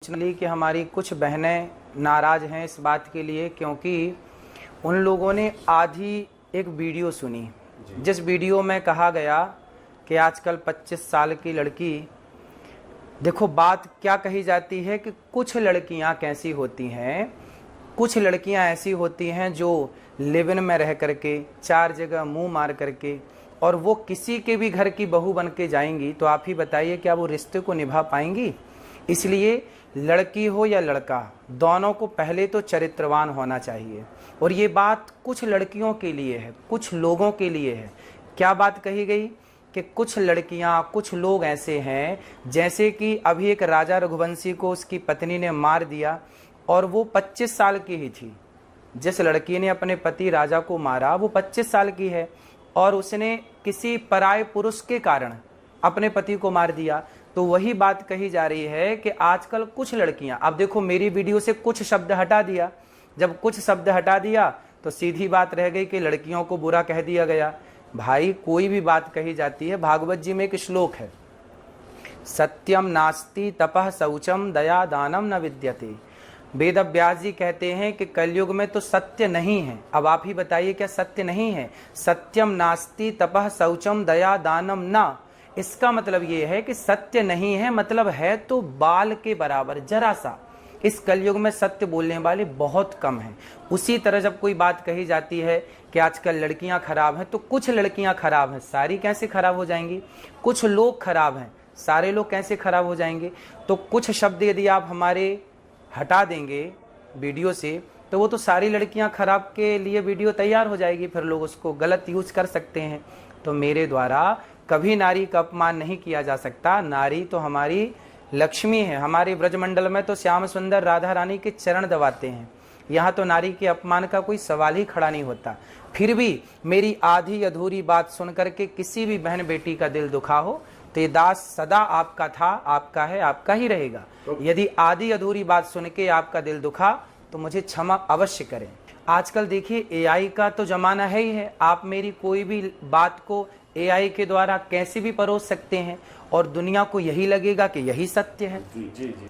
कि हमारी कुछ बहनें नाराज़ हैं इस बात के लिए क्योंकि उन लोगों ने आधी एक वीडियो सुनी जिस वीडियो में कहा गया कि आजकल 25 साल की लड़की, देखो बात क्या कही जाती है कि कुछ लड़कियां कैसी होती हैं, कुछ लड़कियां ऐसी होती हैं जो लिव इन में रह करके 4 जगह मुंह मार करके और वो किसी के भी घर की बहू बन के जाएंगी, तो आप ही बताइए क्या वो रिश्ते को निभा पाएंगी। इसलिए लड़की हो या लड़का, दोनों को पहले तो चरित्रवान होना चाहिए। और ये बात कुछ लड़कियों के लिए है, कुछ लोगों के लिए है। क्या बात कही गई कि कुछ लड़कियां, कुछ लोग ऐसे हैं, जैसे कि अभी एक राजा रघुवंशी को उसकी पत्नी ने मार दिया और वो 25 साल की ही थी। जिस लड़की ने अपने पति राजा को मारा वो 25 साल की है और उसने किसी पराये पुरुष के कारण अपने पति को मार दिया। तो वही बात कही जा रही है कि आजकल कुछ लड़कियां, अब देखो मेरी वीडियो से कुछ शब्द हटा दिया, जब कुछ शब्द हटा दिया तो सीधी बात रह गई कि लड़कियों को बुरा कह दिया गया। भाई कोई भी बात कही जाती है, भागवत जी में एक श्लोक है, सत्यम नास्ति तपः शौचम दया दानम न विद्यते। वेद व्यास जी कहते हैं कि कलयुग में तो सत्य नहीं है। अब आप ही बताइए क्या सत्य नहीं है? सत्यम नास्ति तपः शौचम दया दानम न, इसका मतलब ये है कि सत्य नहीं है, मतलब है तो बाल के बराबर, जरा सा। इस कलयुग में सत्य बोलने वाले बहुत कम हैं। उसी तरह जब कोई बात कही जाती है कि आजकल लड़कियां खराब हैं, तो कुछ लड़कियां खराब हैं, सारी कैसे खराब हो जाएंगी? कुछ लोग खराब हैं, सारे लोग कैसे खराब हो जाएंगे? तो कुछ शब्द यदि आप हमारे हटा देंगे वीडियो से तो वो तो सारी लड़कियां खराब के लिए वीडियो तैयार हो जाएगी, फिर लोग उसको गलत यूज कर सकते हैं। तो मेरे द्वारा कभी नारी का अपमान नहीं किया जा सकता। नारी तो हमारी लक्ष्मी है। हमारे ब्रजमंडल में तो श्याम सुंदर राधा रानी के चरण दबाते हैं, यहाँ तो नारी के अपमान का कोई सवाल ही खड़ा नहीं होता। फिर भी मेरी आधी अधूरी बात सुन करके किसी भी बहन बेटी का दिल दुखा हो तो ये दास सदा आपका था, आपका है, आपका ही रहेगा। यदि आधी अधूरी बात सुन के आपका दिल दुखा तो मुझे क्षमा अवश्य करें। आजकल देखिए एआई का तो जमाना है ही है, आप मेरी कोई भी बात को एआई के द्वारा कैसे भी परोस सकते हैं और दुनिया को यही लगेगा कि यही सत्य है।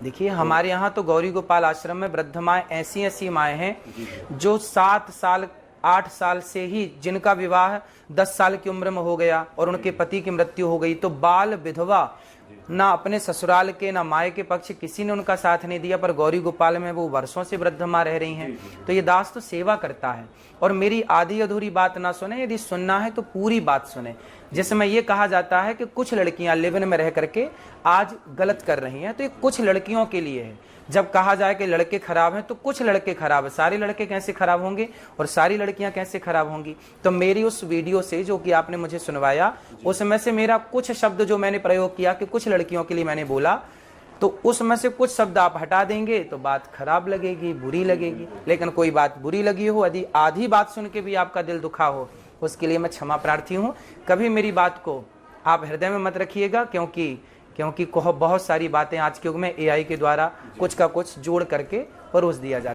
देखिए हमारे यहाँ तो गौरी गोपाल आश्रम में वृद्ध माएँ ऐसी ऐसी माएँ हैं जो 7 साल 8 साल से ही जिनका विवाह 10 साल की उम्र में हो गया और उनके पति की मृत्यु हो गई, तो बाल विधवा, ना अपने ससुराल के ना माए के पक्ष किसी ने उनका साथ नहीं दिया, पर गौरी गोपाल में वो वर्षों से वृद्ध माँ रह रही हैं। तो ये दास तो सेवा करता है और मेरी आधी अधूरी बात ना सुने, यदि सुनना है तो पूरी बात सुने, जिसमें ये कहा जाता है कि कुछ लड़कियां लिव इन में रह करके आज गलत कर रही हैं। तो ये कुछ लड़कियों के लिए है। जब कहा जाए कि लड़के खराब हैं तो कुछ लड़के खराब है, सारे लड़के कैसे खराब होंगे और सारी लड़कियां कैसे खराब होंगी? तो मेरी उस वीडियो से जो कि आपने मुझे सुनवाया, उसमें से मेरा कुछ शब्द जो मैंने प्रयोग किया कि कुछ लड़कियों के लिए मैंने बोला, तो उसमें से कुछ शब्द आप हटा देंगे तो बात खराब लगेगी, बुरी लगेगी। लेकिन कोई बात बुरी लगी हो, यदि आधी बात सुन के भी आपका दिल दुखा हो, उसके लिए मैं क्षमा प्रार्थी हूँ। कभी मेरी बात को आप हृदय में मत रखिएगा, क्योंकि बहुत सारी बातें आज के युग में एआई के द्वारा कुछ का कुछ जोड़ करके परोस दिया जाता है।